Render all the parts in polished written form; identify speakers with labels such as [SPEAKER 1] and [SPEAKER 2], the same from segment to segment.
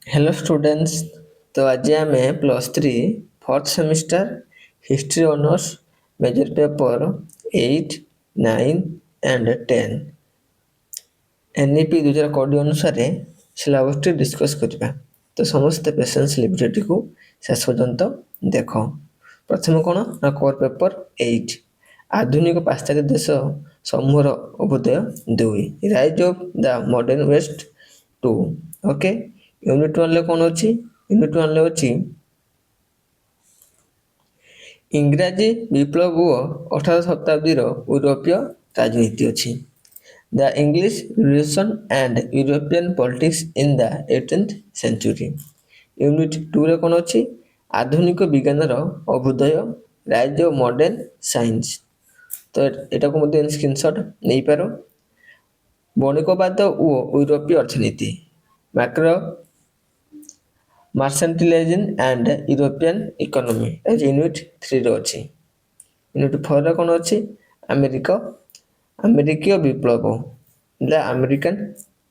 [SPEAKER 1] Hello students. तो आज आम +3 fourth semester history honours major paper 8, 9 and 10 NEP 2020 अनुसार सिलेबस डिस्कस करवा। तो समस्त पेशेंस भिडियोटी को शेष पर्यंत देख। प्रथम कौन ना कोर पेपर 8 आधुनिक पाश्चात्य देश समूहर अभ्युदय 2 rise of the modern west 2। Okay, unit 1 कौन अच्छी? यूनिट 1 अच्छी इंग्राजी विप्लव ओ 18 शताब्दी यूरोपीय राजनीति अच्छी the English revolution and European politics in the 18th century. Unit 2 रे कौन अच्छी? आधुनिक विज्ञान अभ्युदय राइज ऑफ मॉडर्न साइंस। तो एटा को मध्य स्क्रीनशॉट नहीं पारो। बणिकवाद ओ यूरोपीय अर्थनीति macro mercantilism and European economy unit 3 रो अछि। यूनिट 4 रे कौन अच्छी? अमेरिकीय विप्लव द अमेरिकन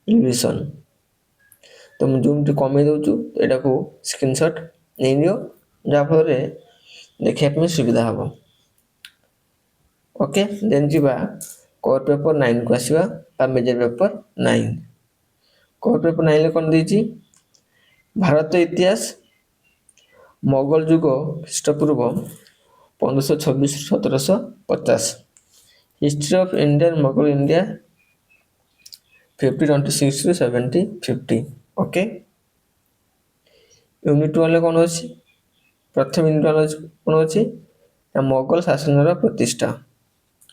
[SPEAKER 1] रिवोल्यूशन। तो मुझे जो कमे दूँ यहाँ को स्क्रीनशॉट नहीं नियो जहाँफल देखा सुविधा हम। ओके, देन जीवा कोर पेपर 9 को आसवा मेजर पेपर 9। कोर पेपर 9 कौन देती? भारत इतिहास मोगल युग ख्रीष्टपूर्व 1526-1750। History of Indian Mughal India 5026-7050। Okay, unit 1 कौन अच्छी? प्रथम यूनिट 1 कौन अच्छी? मोगल शासन प्रतिष्ठा।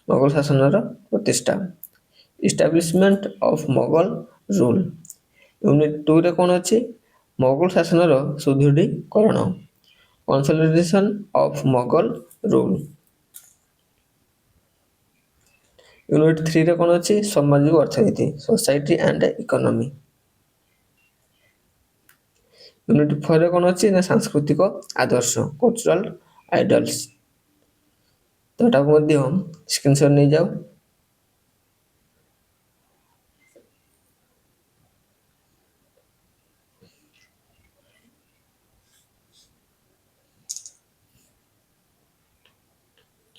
[SPEAKER 1] मोगल शासन प्रतिष्ठा establishment of Mughal rule. Unit 2 रे कौन अच्छी? मोगल शासन सुदृढ़ीकरण consolidation of Mughal rule. Unit 3 रे कौन अच्छी? सामाजिक अर्थनीति सोसाइटी एंड इकोनॉमी। यूनिट 4 रे कौन अच्छी? ना सांस्कृतिक आदर्श कल्चरल आइडल्स। तो एटा को मध्य स्क्रीनशॉट नहीं जाओ।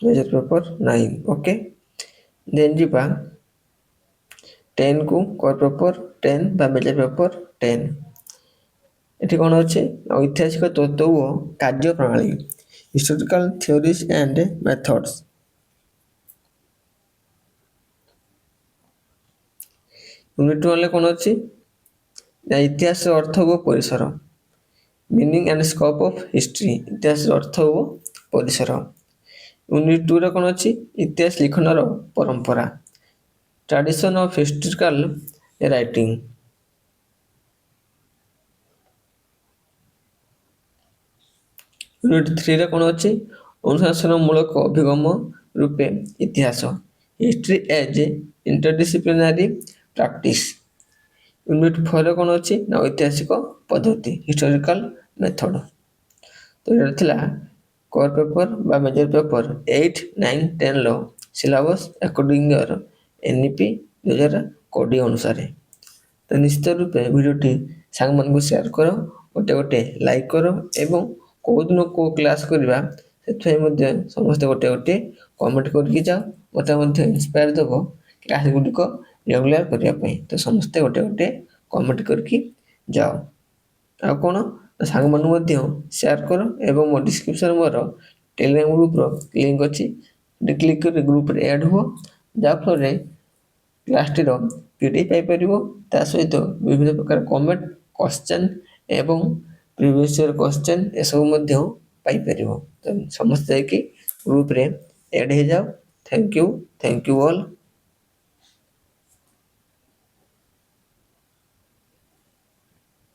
[SPEAKER 1] Major paper 9। ओके, देन जीवा 10 को कोर पेपर 10 बा मेजर पेपर 10। एटी कौन अच्छे? ऐतिहासिक तत्व ओ कार्य प्रणाली historical theories and methods. Unit 1 कौन अच्छी? इतिहास अर्थ ओ परिसर meaning and scope of history इतिहास अर्थ ओ परिसर। यूनिट 2 रे कौन अच्छी? इतिहास लिखनर परंपरा tradition of historical writing. Unit 3 रे कौन अच्छी? अनुशासनमूलक अभिगम रूपे इतिहास history as interdisciplinary practice. Unit 4 रे कौन अच्छी? ना ऐतिहासिक पद्धति हिस्टोरिकल मेथड। तो ये थिला कोर पेपर बा मेजर पेपर 8, 9, 10 लो सिलेबस अकॉर्डिंग योर एनईपी 2020 अनुसार। तो निश्चित रूपे वीडियोटी सांग मन को शेयर करो, गोटे गोटे लाइक करो एवं कौ दिन कौ क्लास करवा से समस्त गोटे गोटे कमेंट करके जाओ। मत इंस्पायर देव क्लास गुड़िक रेगुलर करने। तो समस्ते गोटे गोटे कमेंट करके जाओ। आ कौन सांग मान शेयर कर एवं मो डिस्क्रिप्शन मोर टेलीग्राम ग्रुप्र लिंक अच्छी क्लिक कर ग्रुप ऐड हुआ जहाँफल क्लासटीर पीडीएफ पाइपर ता सहित विभिन्न प्रकार कमेंट क्वेश्चन एवं प्रीवियस ईयर क्वेश्चन एसबू पाइपर। तो समस्त जाकि ग्रुप रे ऐड हो जाओ। Thank you all.